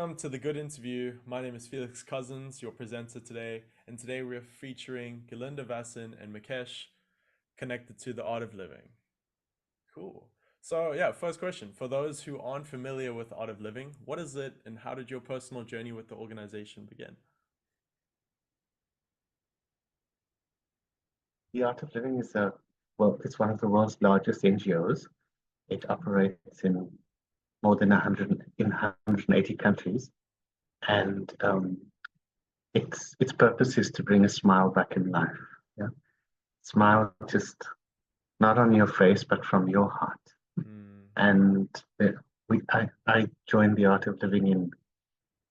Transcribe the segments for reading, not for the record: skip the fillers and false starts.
welcome to the Good Interview. My name is Felix Cousins, your presenter today, and today we're featuring Gerlinde and Mukesh, connected to the art of living. Cool. So yeah, first question. For those who aren't familiar with the art of living, what is it and how did your personal journey with the organization begin? The Art of Living is it's one of the world's largest NGOs. It operates in more than 180 countries, and its purpose is to bring a smile back in life. Yeah, smile just not on your face, but from your heart. Mm. And I joined the Art of Living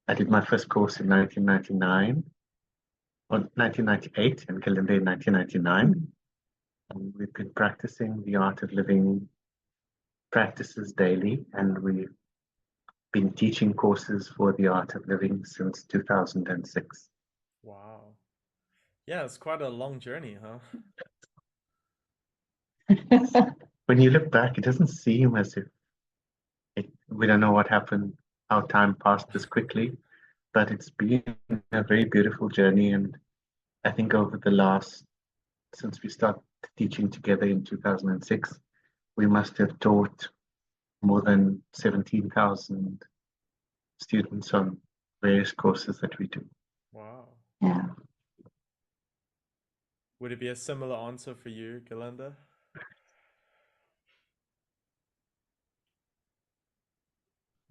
I did my first course in 1999 or 1998, and Gerlinde in 1999. And we've been practicing the Art of Living practices daily, and we've been teaching courses for the Art of Living since 2006. Wow. Yeah, it's quite a long journey, huh? When you look back, it doesn't seem as if we don't know what happened, how time passed this quickly, but it's been a very beautiful journey. And I think since we started teaching together in 2006, we must have taught more than 17,000 students on various courses that we do. Wow. Yeah. Would it be a similar answer for you, Gerlinde?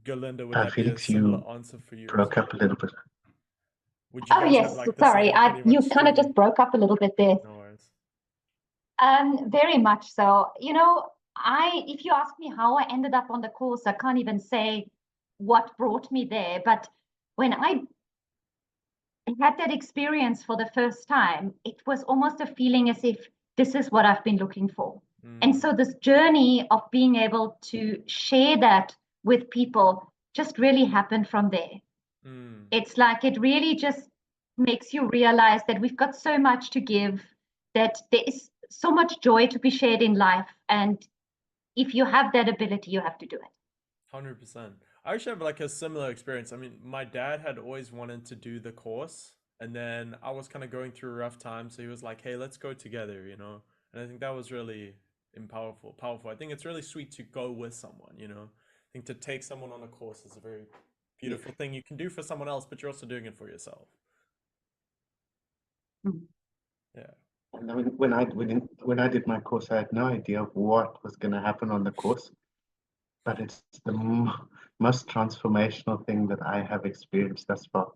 Gerlinde, would that be a Felix, similar you answer for you as broke well? up a little bit. Would you Oh guys have yes, like the sorry. same pretty You much kind of journey? just broke up a little bit there. No worries. Very much so. If you ask me how I ended up on the course, I can't even say what brought me there. But when I had that experience for the first time, it was almost a feeling as if this is what I've been looking for. And so this journey of being able to share that with people just really happened from there. It's like it really just makes you realize that we've got so much to give, that there is so much joy to be shared in life. And if you have that ability, you have to do it. 100%. I actually have like a similar experience. I mean, my dad had always wanted to do the course, and then I was kind of going through a rough time, so he was like, "Hey, let's go together," you know. And I think that was really powerful. I think it's really sweet to go with someone, you know. I think to take someone on a course is a very beautiful thing you can do for someone else, but you're also doing it for yourself. Yeah. And I mean, when I did my course, I had no idea what was going to happen on the course, but it's the most transformational thing that I have experienced thus far.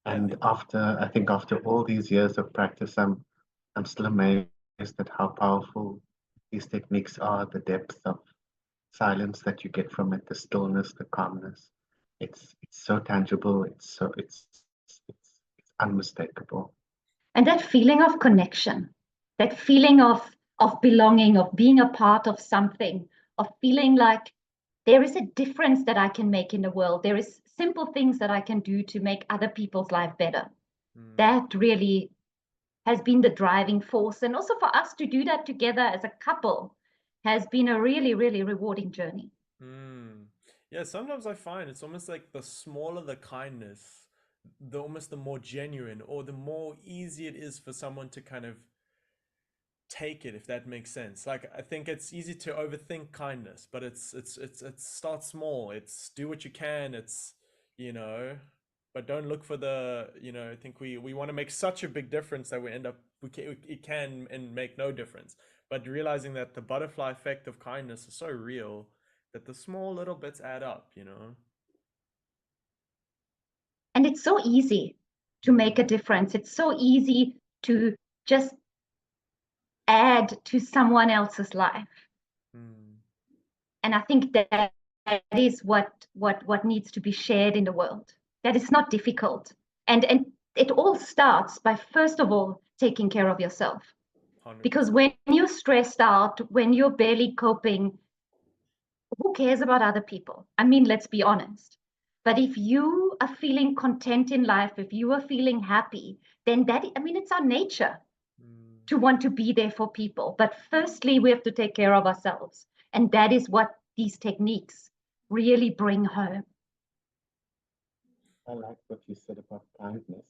And I think after all these years of practice, I'm still amazed at how powerful these techniques are, the depth of silence that you get from it, the stillness, the calmness. It's so tangible. It's unmistakable. And that feeling of connection, that feeling of belonging, of being a part of something, of feeling like there is a difference that I can make in the world. There is simple things that I can do to make other people's life better. That really has been the driving force. And also for us to do that together as a couple has been a really, really rewarding journey. Yeah, sometimes I find it's almost like the smaller the kindness, the more genuine, or the more easy it is for someone to kind of take it, if that makes sense. Like, I think it's easy to overthink kindness, but it's start small. It's do what you can. It's, you know, but don't look for the, you know, I think we want to make such a big difference that we end up it can and make no difference. But realizing that the butterfly effect of kindness is so real that the small little bits add up, you know. And it's so easy to make a difference. It's so easy to just add to someone else's life. And I think that is what needs to be shared in the world. That is not difficult. And it all starts by, first of all, taking care of yourself. 100%. Because when you're stressed out, when you're barely coping, who cares about other people? I mean, let's be honest. But if you are feeling content in life, if you are feeling happy, then it's our nature to want to be there for people. But firstly, we have to take care of ourselves. And that is what these techniques really bring home. I like what you said about kindness,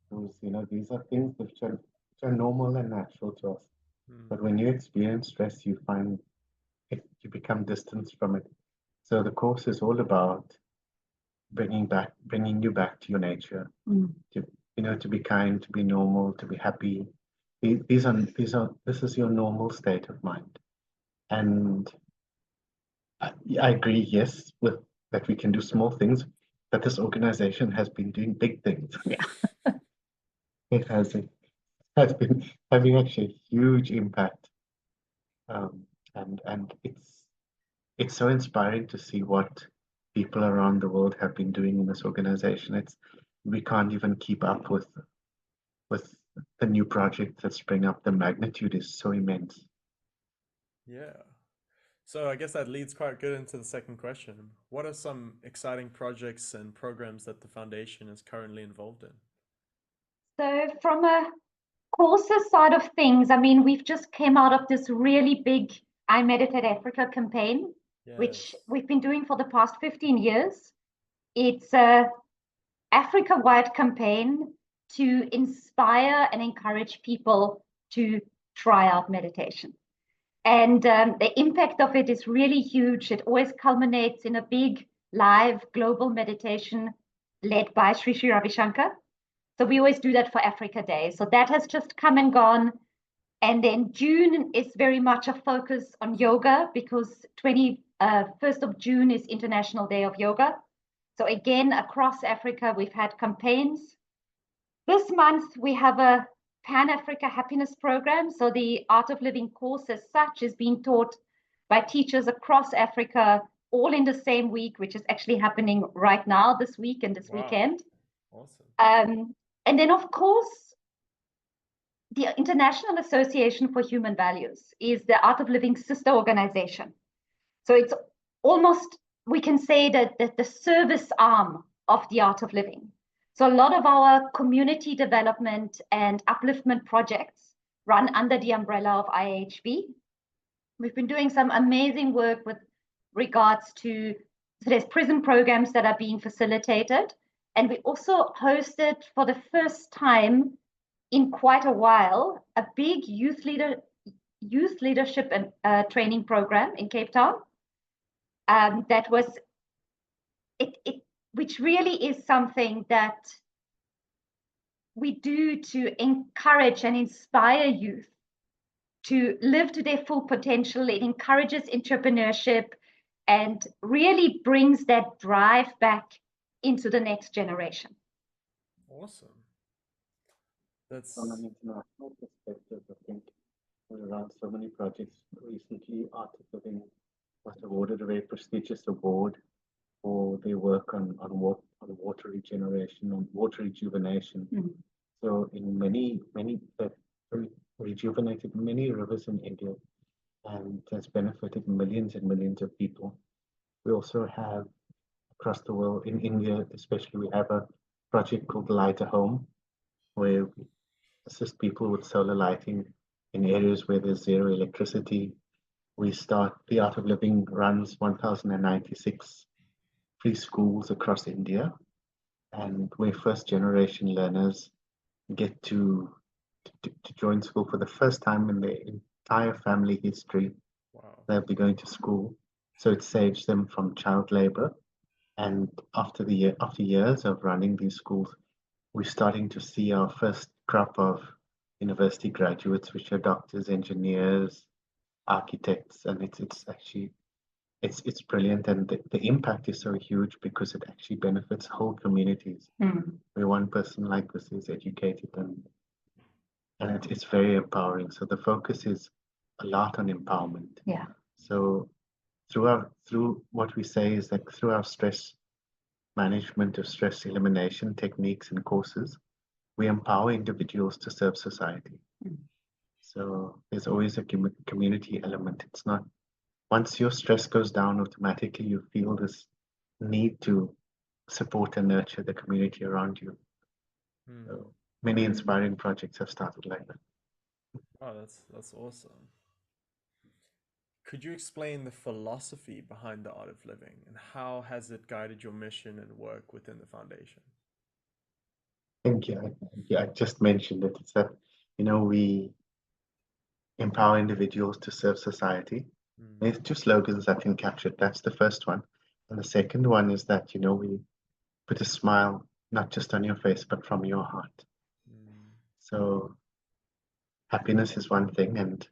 because these are things which are normal and natural to us. Mm. But when you experience stress, you find you become distanced from it. So the course is all about bringing you back to your nature, to to be kind, to be normal, to be happy. This is your normal state of mind. And I agree, yes, with that we can do small things, but this organization has been doing big things. Yeah. It has been having actually a huge impact, and it's so inspiring to see what people around the world have been doing in this organization. We can't even keep up with the new projects that spring up. The magnitude is so immense. Yeah. So I guess that leads quite good into the second question. What are some exciting projects and programs that the foundation is currently involved in? So from a courses side of things, I mean, we've just came out of this really big I Meditate Africa campaign, which Yes. we've been doing for the past 15 years. It's a Africa-wide campaign to inspire and encourage people to try out meditation. And the impact of it is really huge. It always culminates in a big live global meditation led by Sri Ravi Shankar. So we always do that for Africa Day. So that has just come and gone. And then June is very much a focus on yoga, because 21st of June is International Day of Yoga. So again, across Africa, we've had campaigns. This month, we have a Pan-Africa Happiness Program. So the Art of Living course as such is being taught by teachers across Africa, all in the same week, which is actually happening right now, this week and this Wow. weekend. Awesome. And then, of course, the International Association for Human Values is the Art of Living sister organization. So it's almost, we can say that the service arm of the Art of Living. So a lot of our community development and upliftment projects run under the umbrella of IAHV. We've been doing some amazing work with regards to, so there's prison programs that are being facilitated. And we also hosted for the first time in quite a while a big youth leadership and training program in Cape Town. That was which really is something that we do to encourage and inspire youth to live to their full potential. It encourages entrepreneurship and really brings that drive back into the next generation. Awesome. That's From an international perspective, I think we run so many projects. Recently, Art of Living was awarded a very prestigious award for their work on water regeneration, on water rejuvenation. So in many rejuvenated many rivers in India, and has benefited millions and millions of people. We also have across the world, in India especially, we have a project called Light a Home, where we assist people with solar lighting in areas where there's zero electricity. The Art of Living runs 1,096 free schools across India, and where first generation learners get to join school for the first time in their entire family history. wow. They'll be going to school, so it saves them from child labor. And after years of running these schools, we're starting to see our first crop of university graduates, which are doctors, engineers, architects, and it's actually it's brilliant, and the impact is so huge because it actually benefits whole communities. Where one person like this is educated, and it's very empowering. So the focus is a lot on empowerment. Yeah. So through what we say is that through our stress management of stress elimination techniques and courses, we empower individuals to serve society. So there's always a community element. It's not, once your stress goes down, automatically you feel this need to support and nurture the community around you. So many inspiring projects have started like that. Wow, that's awesome. Could you explain the philosophy behind the art of living and how has it guided your mission and work within the foundation? Thank you. I just mentioned it. It's that, we empower individuals to serve society. There's two slogans that can capture it. That's the first one. And the second one is that, we put a smile not just on your face, but from your heart. So happiness is one thing and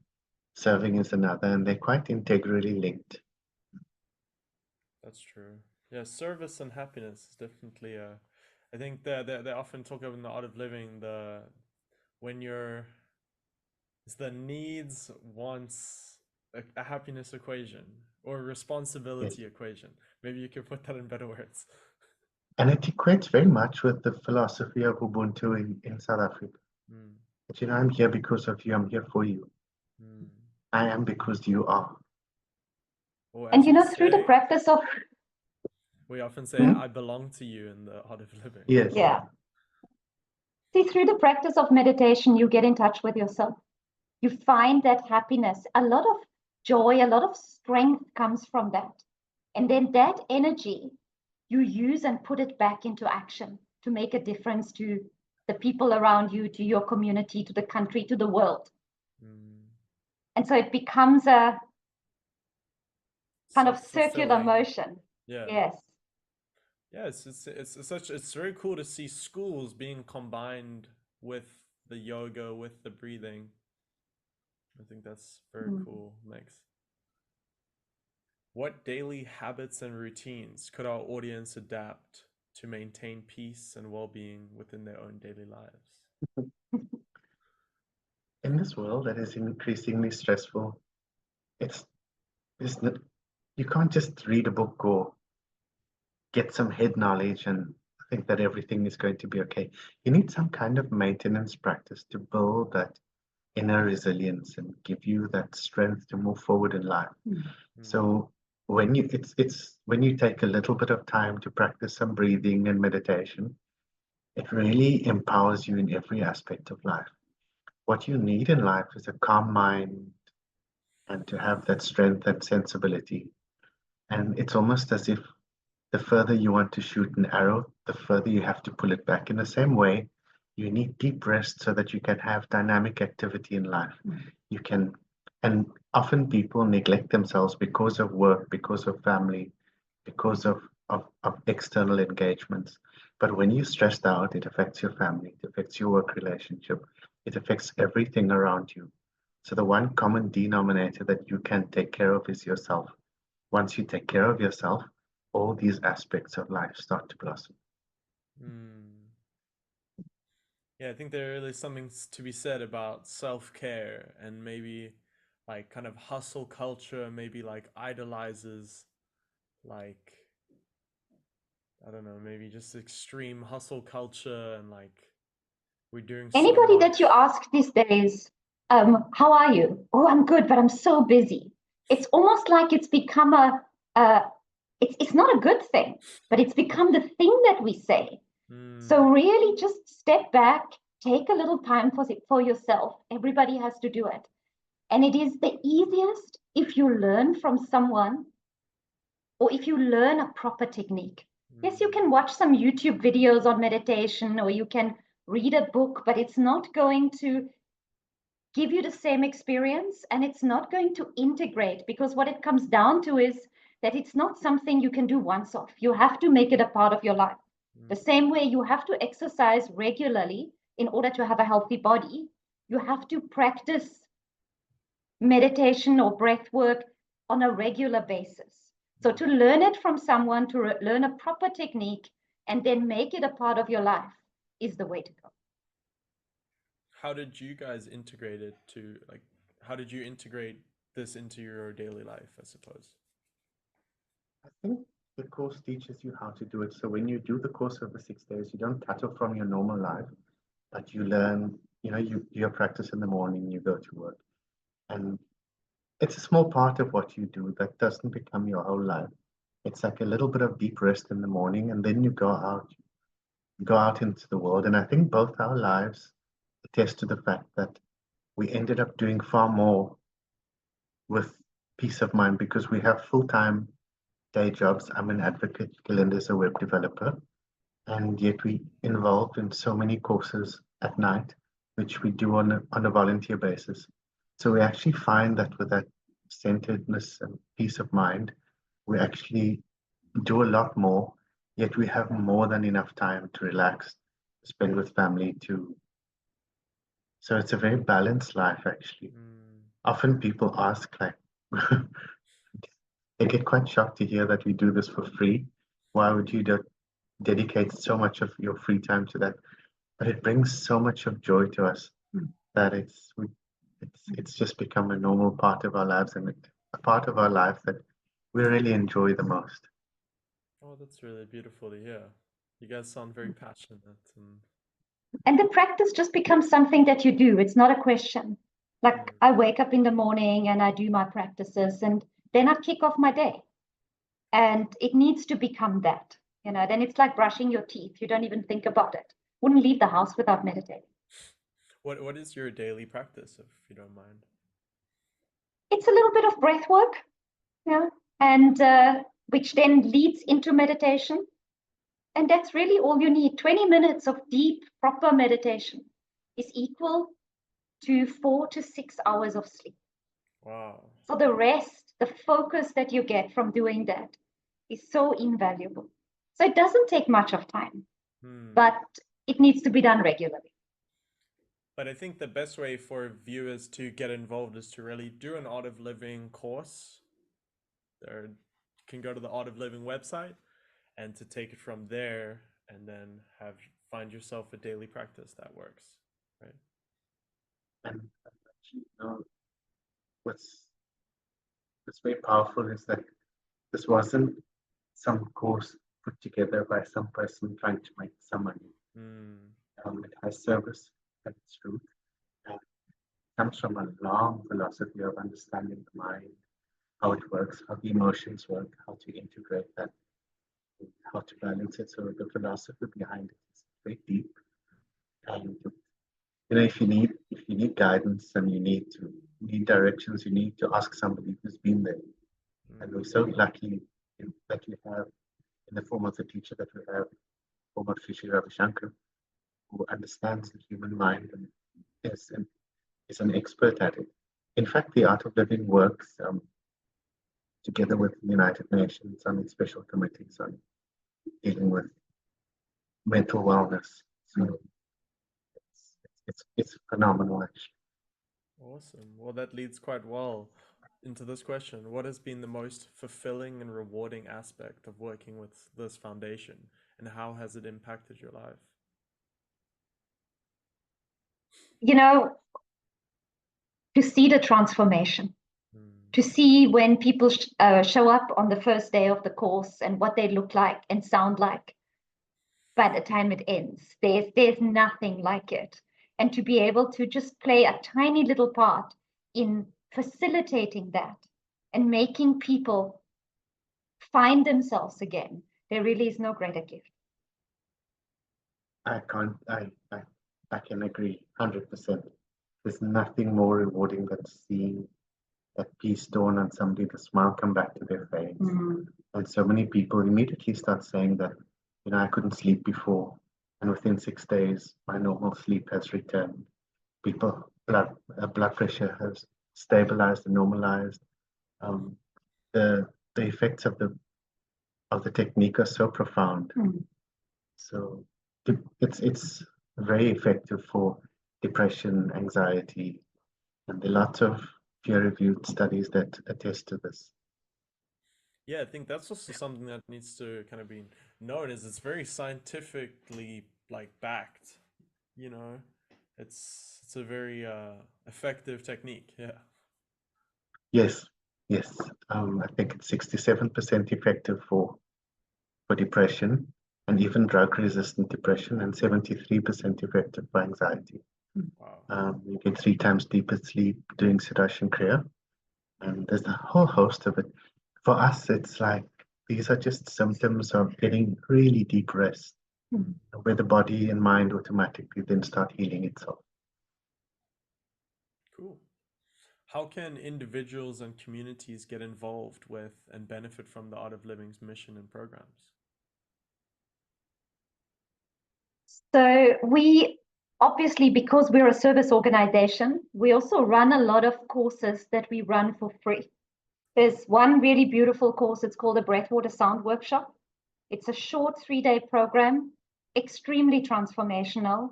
serving is another, and they're quite integrally linked. That's true. Yeah, service and happiness is definitely a. I think they often talk about in the art of living when you're it's the needs wants a happiness equation or a Yes. responsibility equation. Maybe you could put that in better words. And it equates very much with the philosophy of Ubuntu in South Africa. Mm, But I'm here because of you, I'm here for you. mm. I am because you are. Or And as we through the say, practice of, we often say, Hmm? "I belong to you" in the art of living. Yes. yeah. See, through the practice of meditation, you get in touch with yourself. You find that happiness, a lot of joy, a lot of strength comes from that. And then that energy you use and put it back into action to make a difference to the people around you, to your community, to the country, to the world. Mm. And so it becomes a kind of circular Self-fulfilling. motion. Yeah. Yes. Yeah, it's very cool to see schools being combined with the yoga, with the breathing. I think that's very cool, Max. What daily habits and routines could our audience adapt to maintain peace and well-being within their own daily lives? In this world that is increasingly stressful, it's not, you can't just read a book or get some head knowledge and think that everything is going to be okay. You need some kind of maintenance practice to build that inner resilience and give you that strength to move forward in life. So when you take a little bit of time to practice some breathing and meditation, it really empowers you in every aspect of life. What you need in life is a calm mind and to have that strength and sensibility. And it's almost as if the further you want to shoot an arrow, the further you have to pull it back. In the same way, you need deep rest so that you can have dynamic activity in life. You can, and often people neglect themselves because of work, because of family, because of external engagements. But when you're stressed out, it affects your family, it affects your work relationship, it affects everything around you. So the one common denominator that you can take care of is yourself. Once you take care of yourself, all these aspects of life start to blossom. Mm. Yeah, I think there really is something to be said about self-care and maybe like kind of hustle culture, maybe like idolizes like I don't know, maybe just extreme hustle culture and like we're doing so Anybody that you much. ask these days, how are you? Oh, I'm good, but I'm so busy. It's almost like it's become a it's not a good thing, but it's become the thing that we say. So Mm, really just step back, take a little time for yourself. Everybody has to do it. And it is the easiest if you learn from someone or if you learn a proper technique. Yes, you mm, can watch some YouTube videos on meditation or you can read a book, but it's not going to give you the same experience and it's not going to integrate because what it comes down to is that it's not something you can do once off. You have to make it a part of your life. The same way you have to exercise regularly in order to have a healthy body, you have to practice meditation or breath work on a regular basis. So to learn it from someone, to learn a proper technique, and then make it a part of your life is the way to go. How did you guys integrate it to like how did you integrate this into your daily life, I suppose? I think the course teaches you how to do it. So when you do the course over 6 days, you don't cut off from your normal life, but you learn, you do your practice in the morning, you go to work. And it's a small part of what you do that doesn't become your whole life. It's like a little bit of deep rest in the morning, and then you go out into the world. And I think both our lives attest to the fact that we ended up doing far more with peace of mind because we have full-time day jobs. I'm an advocate, Gerlinde is a web developer, and yet we involved in so many courses at night, which we do on a volunteer basis. So we actually find that with that centeredness and peace of mind, we actually do a lot more, yet we have more than enough time to relax, spend with family too. So it's a very balanced life actually. Often people ask like, they get quite shocked to hear that we do this for free. Why would you dedicate so much of your free time to that? But it brings so much of joy to us that it's just become a normal part of our lives and a part of our life that we really enjoy the most. Oh, that's really beautiful to hear. You guys sound very passionate. And the practice just becomes something that you do. It's not a question. Like I wake up in the morning and I do my practices and then I kick off my day. And it needs to become that. Then it's like brushing your teeth. You don't even think about it. Wouldn't leave the house without meditating. What is your daily practice, if you don't mind? It's a little bit of breath work, and which then leads into meditation. And that's really all you need. 20 minutes of deep, proper meditation is equal to 4 to 6 hours of sleep. Wow. So the rest, the focus that you get from doing that is so invaluable. So it doesn't take much of time, but it needs to be done regularly. But I think the best way for viewers to get involved is to really do an Art of Living course. You can go to the Art of Living website and to take it from there and then find yourself a daily practice that works, right? And what's very powerful is that this wasn't some course put together by some person trying to make some money. It has service at its root and comes from a long philosophy of understanding the mind, how it works, how the emotions work, how to integrate that, how to balance it. So the philosophy behind it is very deep. And if you need guidance and you need directions, you need to ask somebody who's been there. And we're so lucky that we have, in the form of the teacher that we have, former Ravi Shankar, who understands the human mind and is an expert at it. In fact, the Art of Living works together with the United Nations on its special committees on dealing with mental wellness. So it's phenomenal, actually. Awesome. Well, that leads quite well into this question. What has been the most fulfilling and rewarding aspect of working with this foundation, and how has it impacted your life? To see the transformation, to see when people show up on the first day of the course and what they look like and sound like by the time it ends. There's nothing like it. And to be able to just play a tiny little part in facilitating that and making people find themselves again, there really is no greater gift. I can agree 100%. There's nothing more rewarding than seeing that peace dawn on somebody, the smile come back to their face. And so many people immediately start saying that, I couldn't sleep before, and within 6 days, my normal sleep has returned. People, blood pressure has stabilized and normalized. The effects of the technique are so profound. So it's very effective for depression, anxiety, and there are lots of peer-reviewed studies that attest to this. Yeah, I think that's also something that needs to kind of be known, is it's very scientifically backed. It's a very effective technique. Yeah. Yes. I think it's 67% effective for depression and even drug-resistant depression, and 73% effective for anxiety. Wow. You get 3 times deeper sleep doing Sudarshan Kriya, and there's a whole host of it. For us, it's like these are just symptoms of getting really deep rest, where the body and mind automatically then start healing itself. Cool. How can individuals and communities get involved with and benefit from the Art of Living's mission and programs? So we obviously, because we're a service organization, we also run a lot of courses that we run for free. There's one really beautiful course. It's called a Breathwater Sound Workshop. It's a short 3-day program, extremely transformational.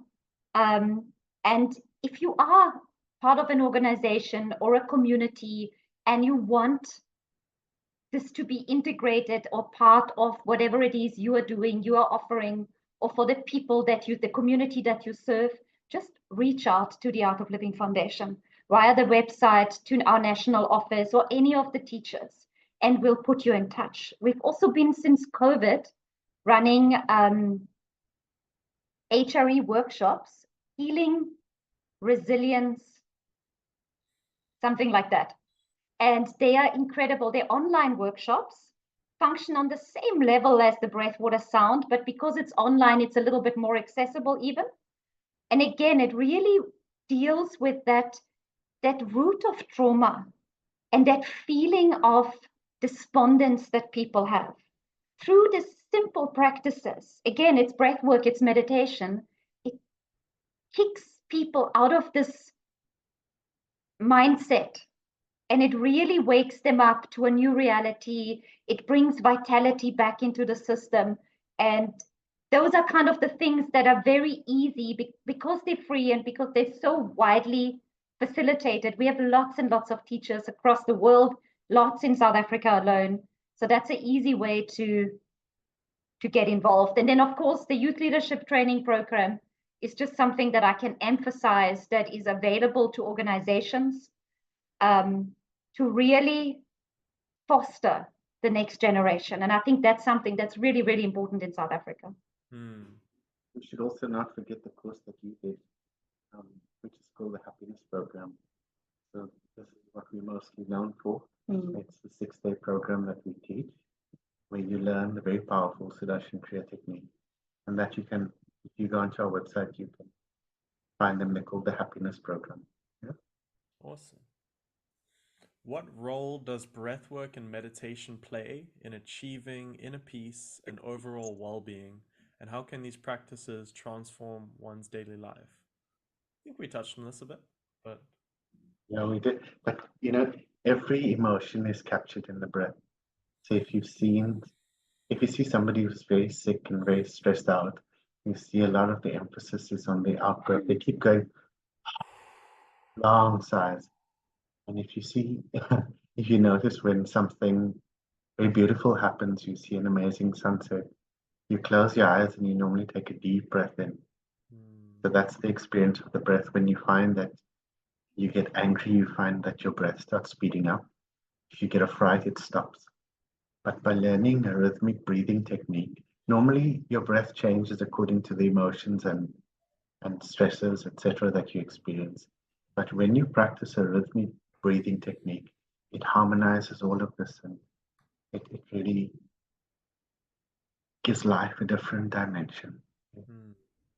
And if you are part of an organization or a community and you want this to be integrated or part of whatever it is you are doing, you are offering, or for the people that you, the community that you serve, just reach out to the Art of Living Foundation via the website, to our national office, or any of the teachers, and we'll put you in touch. We've also been, since COVID, running HRE workshops, healing, resilience, something like that. And they are incredible. They're online workshops, function on the same level as the breathwater sound, but because it's online, it's a little bit more accessible even. And again, it really deals with that root of trauma and that feeling of despondence that people have. Through these simple practices, again, it's breath work, it's meditation, it kicks people out of this mindset and it really wakes them up to a new reality. It brings vitality back into the system. And those are kind of the things that are very easy because they're free and because they're so widely facilitated. We have lots and lots of teachers across the world, lots in South Africa alone. So that's an easy way to get involved. And then, of course, the youth leadership training program is just something that I can emphasize that is available to organizations to really foster the next generation. And I think that's something that's really, really important in South Africa. We should also not forget the course that you did, which is called the Happiness Program. So this is what we're mostly known for. It's the 6-day program that we teach, where you learn the very powerful Sudarshan Kriya technique. And that you can, if you go onto our website, you can find them. They're called the Happiness Program. Yeah? Awesome. What role does breathwork and meditation play in achieving inner peace and overall well-being? And how can these practices transform one's daily life? I think we touched on this a bit, but... Yeah, we did. But, every emotion is captured in the breath. So if you see somebody who's very sick and very stressed out, you see a lot of the emphasis is on the out breath. They keep going long sighs. And if you notice when something very beautiful happens, you see an amazing sunset, you close your eyes and you normally take a deep breath in. So that's the experience of the breath. When you find that you get angry, you find that your breath starts speeding up. If you get a fright, it stops. But by learning a rhythmic breathing technique, normally your breath changes according to the emotions and stresses, etc., that you experience. But when you practice a rhythmic breathing technique, it harmonizes all of this, and it really gives life a different dimension.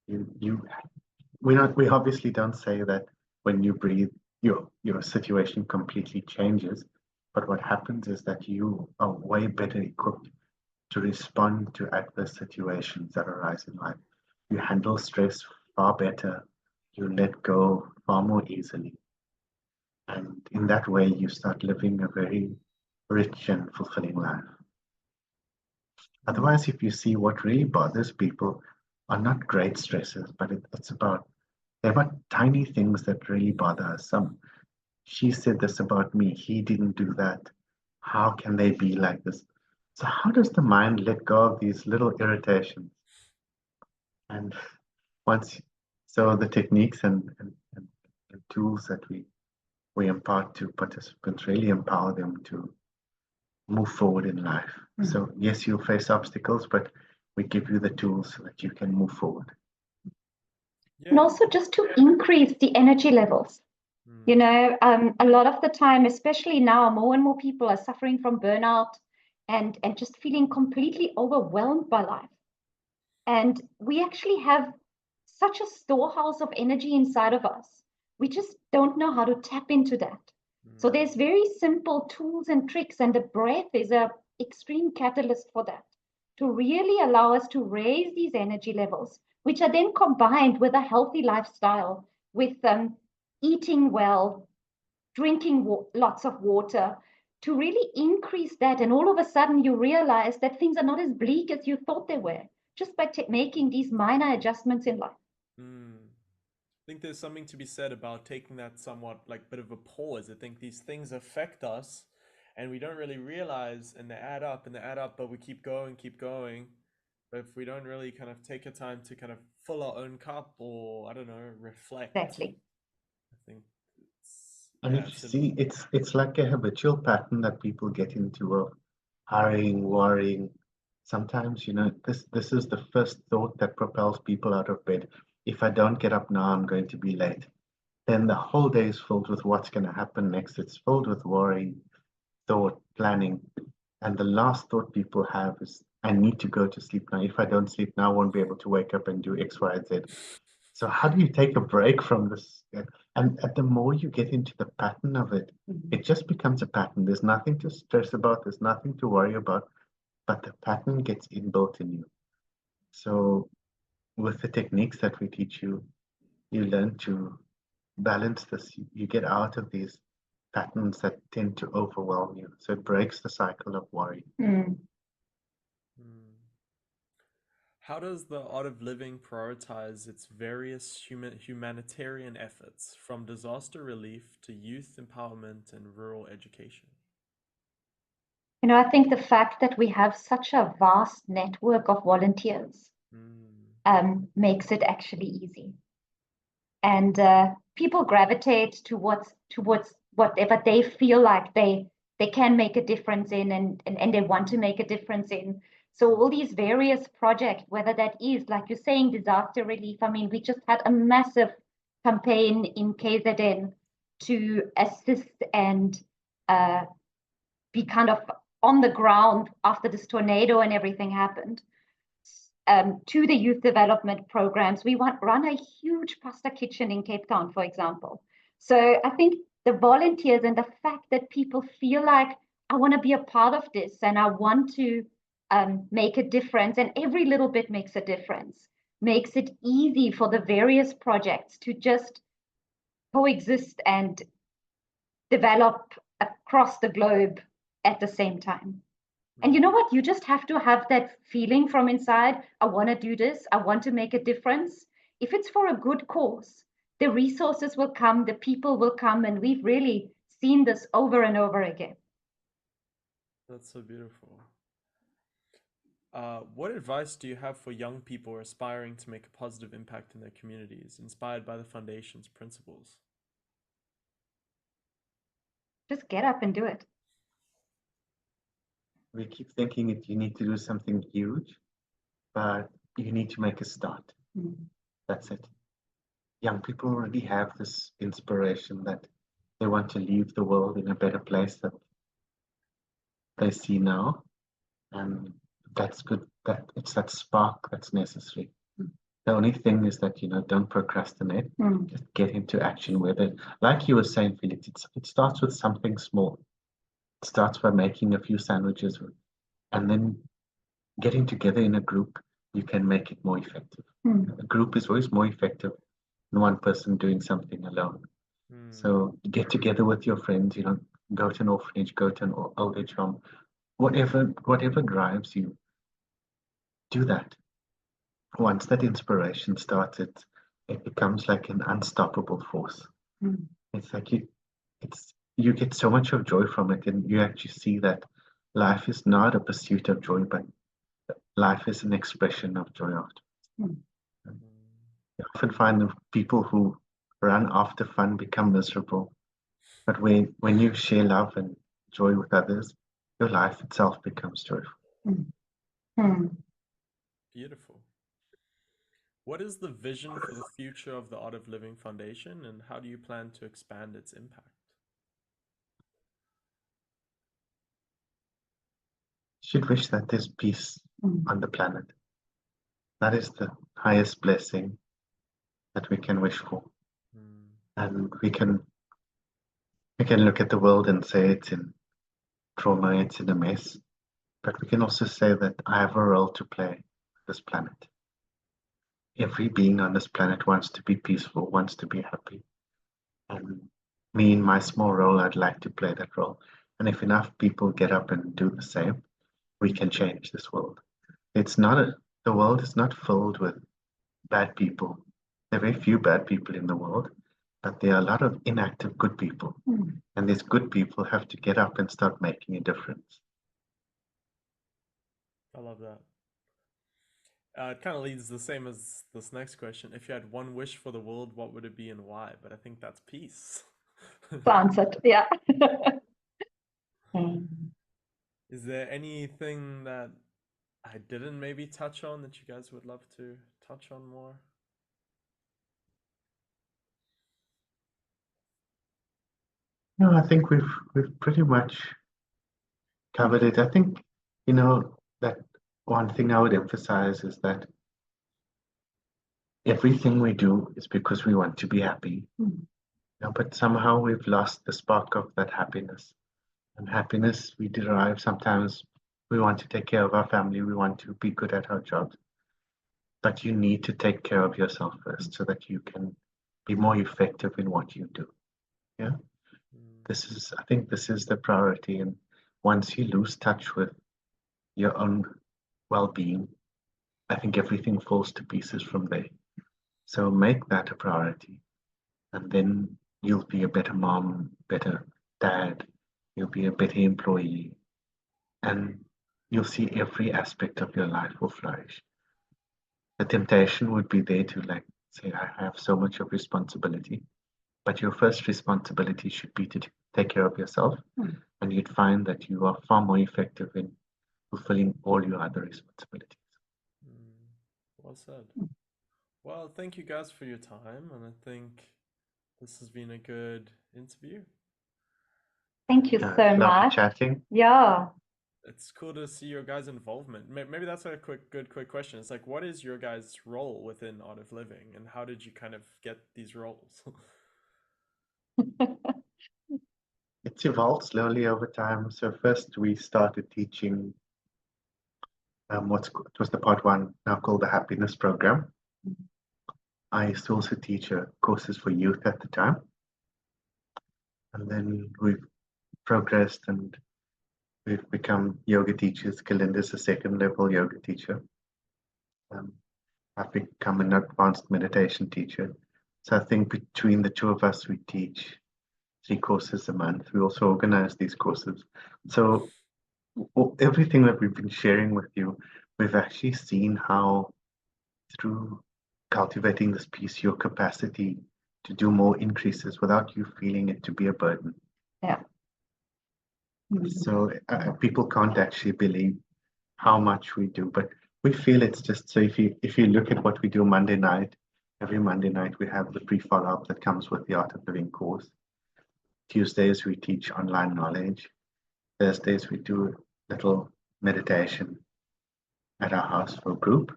We obviously don't say that when you breathe, your situation completely changes. But what happens is that you are way better equipped to respond to adverse situations that arise in life. You handle stress far better. You let go far more easily. And in that way, you start living a very rich and fulfilling life. Otherwise, if you see what really bothers people are not great stresses, but they're about tiny things that really bother us. She said this about me, he didn't do that. How can they be like this? So how does the mind let go of these little irritations? And so the techniques and tools that we impart to participants really empower them to move forward in life. So yes, you'll face obstacles, but we give you the tools so that you can move forward. Yeah. And also just to increase the energy levels. A lot of the time, especially now, more and more people are suffering from burnout and just feeling completely overwhelmed by life. And we actually have such a storehouse of energy inside of us. We just don't know how to tap into that. So there's very simple tools and tricks, and the breath is a extreme catalyst for that, to really allow us to raise these energy levels, which are then combined with a healthy lifestyle, with eating well, drinking lots of water, to really increase that. And all of a sudden you realize that things are not as bleak as you thought they were, just by making these minor adjustments in life. I think there's something to be said about taking that somewhat like bit of a pause. I think these things affect us and we don't really realize, and they add up and they add up, but we keep going. But if we don't really kind of take a time to kind of fill our own cup, or I don't know, reflect, Exactly. I think And if you see, it's like a habitual pattern that people get into of hurrying, worrying. Sometimes, this is the first thought that propels people out of bed. If I don't get up now, I'm going to be late. Then the whole day is filled with what's going to happen next. It's filled with worry, thought, planning. And the last thought people have is, I need to go to sleep now. If I don't sleep now, I won't be able to wake up and do X, Y, and Z. So how do you take a break from this? And the more you get into the pattern of it, it just becomes a pattern. There's nothing to stress about. There's nothing to worry about, but the pattern gets inbuilt in you. So with the techniques that we teach you, you learn to balance this. You get out of these patterns that tend to overwhelm you. So it breaks the cycle of worry. How does the art of living prioritize its various humanitarian efforts, from disaster relief to youth empowerment and rural education? I think the fact that we have such a vast network of volunteers makes it actually easy. And people gravitate towards whatever they feel like they can make a difference in, and they want to make a difference in. So all these various projects, whether that is, like you're saying, disaster relief. I mean, we just had a massive campaign in KZN to assist and be kind of on the ground after this tornado and everything happened. To the youth development programs. We run a huge pasta kitchen in Cape Town, for example. So I think the volunteers and the fact that people feel like, I want to be a part of this and I want to make a difference, and every little bit makes a difference, makes it easy for the various projects to just coexist and develop across the globe at the same time. And you know what? You just have to have that feeling from inside. I want to do this. I want to make a difference. If it's for a good cause, the resources will come, the people will come, and we've really seen this over and over again. That's so beautiful. What advice do you have for young people aspiring to make a positive impact in their communities, inspired by the Foundation's principles? Just get up and do it. We keep thinking that you need to do something huge, but you need to make a start. That's it. Young people already have this inspiration that they want to leave the world in a better place that they see now. And that's good. That it's that spark that's necessary. The only thing is that, don't procrastinate. Just get into action with it. Like you were saying, Felix, it starts with something small. It starts by making a few sandwiches, and then getting together in a group, you can make it more effective. A group is always more effective than one person doing something alone. So get together with your friends, go to an orphanage, go to an old age home, whatever drives you, do that. Once that inspiration starts, it becomes like an unstoppable force. It's like you get so much of joy from it, and you actually see that life is not a pursuit of joy, but life is an expression of joy afterwards. You often find the people who run after fun become miserable. But when you share love and joy with others, your life itself becomes joyful. Beautiful. What is the vision for the future of the Art of Living Foundation, and how do you plan to expand its impact? Should wish that there's peace on the planet. That is the highest blessing that we can wish for. And we can We can look at the world and say it's in trauma, it's in a mess, but we can also say that I have a role to play on this planet. Every being on this planet wants to be peaceful, wants to be happy. And me, in my small role, I'd like to play that role. And if enough people get up and do the same, we can change this world. The world is not filled with bad people. There are very few bad people in the world, but there are a lot of inactive good people. And these good people have to get up and start making a difference. I love that. It kind of leads the same as this next question. If you had one wish for the world, what would it be and why? But I think that's peace. Answered, yeah. Is there anything that I didn't maybe touch on that you guys would love to touch on more? No, I think we've pretty much covered it. I think, that one thing I would emphasize is that everything we do is because we want to be happy. But somehow we've lost the spark of that happiness. And happiness we derive sometimes. We want to take care of our family, we want to be good at our jobs. But you need to take care of yourself first so that you can be more effective in what you do. Yeah. I think this is the priority. And once you lose touch with your own well-being, I think everything falls to pieces from there. So make that a priority, and then you'll be a better mom, better dad, you'll be a better employee, and you'll see every aspect of your life will flourish. The temptation would be there to say, I have so much of responsibility, but your first responsibility should be to take care of yourself, and you'd find that you are far more effective in fulfilling all your other responsibilities. Well said. Well, thank you guys for your time, and I think this has been a good interview. Thank you so much. Chatting. Yeah. It's cool to see your guys' involvement. Maybe that's a quick question. It's like, what is your guys' role within Art of Living, and how did you kind of get these roles? It's evolved slowly over time. So first we started teaching it was the part one, now called the Happiness Program. I used to also teach courses for youth at the time. And then we've progressed and we've become yoga teachers. Gerlinde is a second level yoga teacher. I've become an advanced meditation teacher. So I think between the two of us, we teach 3 courses a month. We also organize these courses. So everything that we've been sharing with you, we've actually seen how through cultivating this piece, your capacity to do more increases without you feeling it to be a burden. Yeah. So people can't actually believe how much we do, but we feel it's just, so if you look at what we do Monday night, every Monday night we have the pre-follow-up that comes with the Art of Living course. Tuesdays we teach online knowledge. Thursdays we do a little meditation at our house for a group.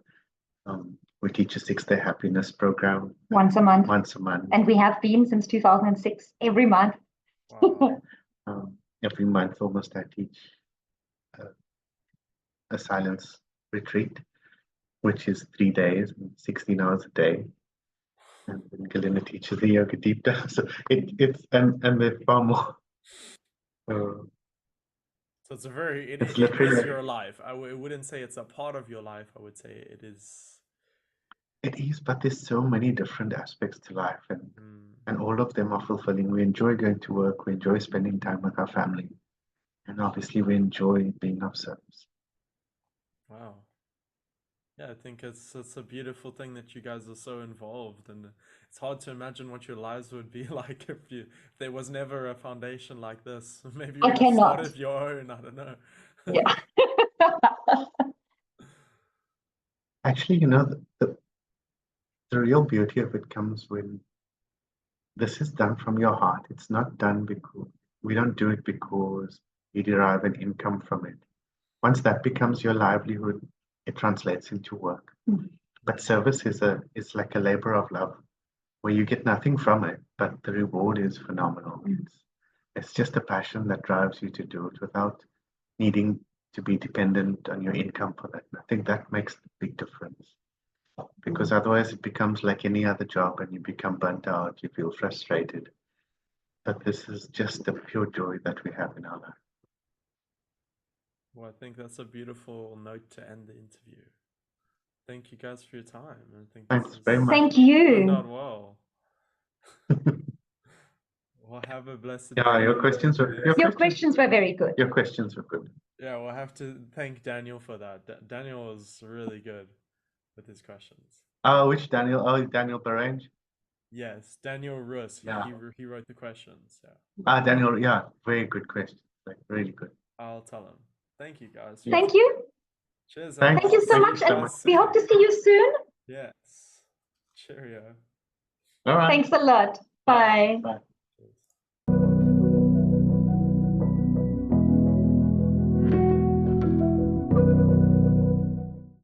We teach a 6-day happiness program. Once a month. And we have been since 2006, every month. Wow. Every month almost I teach a silence retreat, which is 3 days, 16 hours a day. And then Gerlinde teaches the yoga deep dive. So it's and they're far more. So it's it is your life. I wouldn't say it's a part of your life. I would say it is. It is, but there's so many different aspects to life, and all of them are fulfilling. We enjoy going to work. We enjoy spending time with our family, and obviously we enjoy being of service. Wow. Yeah, I think it's a beautiful thing that you guys are so involved, and it's hard to imagine what your lives would be like if there was never a foundation like this. Maybe you would have started your own. I don't know. Yeah. Actually, the real beauty of it comes when this is done from your heart. It's not done because we don't do it because you derive an income from it. Once that becomes your livelihood, it translates into work. But service is like a labor of love, where you get nothing from it, but the reward is phenomenal. It's just a passion that drives you to do it without needing to be dependent on your income for that. And I think that makes a big difference, because otherwise it becomes like any other job and you become burnt out, you feel frustrated. But this is just the pure joy that we have in our life. Well, I think that's a beautiful note to end the interview. Thank you guys for your time. I think Thanks this is very much. Thank turned you. out well. We'll have a blessed Yeah, day. your questions were Your questions were very good. Your questions were good. Yeah, we'll have to thank Daniel for that. Daniel was really good with his questions. Oh, which Daniel? Oh, Daniel Barange. Yes, Daniel Russ. Yeah. He wrote the questions. Yeah, Ah, Daniel. Yeah, very good question. Like really good. I'll tell him. Thank you guys. Thank you. Cheers. Thanks. Thank you so Thank much. you so And much. we hope to see you soon. Yes. Cheerio. All right. Thanks a lot. Bye. Bye.